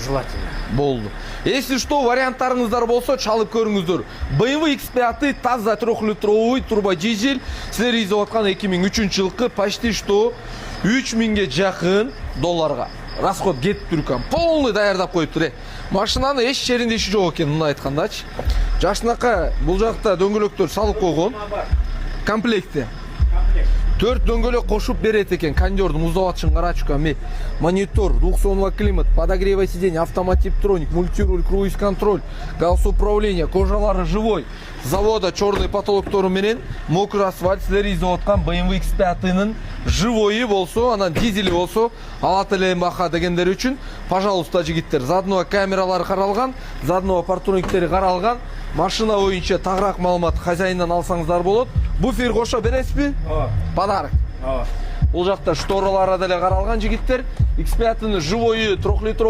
Желательно. Болду. Если что, варианттарыңыздар болсо, чалып көрүңүздөр. BMW X5 таза 3-литровый турбодизель. Силер изеп аткан 2003-жылкы почти что 3000ге жакын долларга расход кетип турган. Полный даярдап коюптур. Машинаны эч жеринде иши жок экен, мына айткандачы. Жакшынака бул жакта дөңгөлөктөр салып койгон. Комплекте. 4 дөңгөлөк кошуп берет экен. Кондёрдун муздавачын карачками, монитор, двухзоновый климат, подогревай сидений, автоматиптроник, мультируль, круиз-контроль, галс управления, кожалары живой. Завода черный потолоктору менен мокрый асфальт. Силер изеп аткан BMW X5-нын живойы болсо, анан дизели болсо, алат эле баха дегендер үчүн, пожалуйста, жигиттер, задного камералары каралган, задного партрониктери каралган. Машина боюнча тагыраак маалымат хозяиндан алсаңыздар болот. Буфер кошо бересизби? Ооба. Подарок. Ооба. Бул жакта шторалары деле каралган жигиттер. X5-нын живойы 3 литр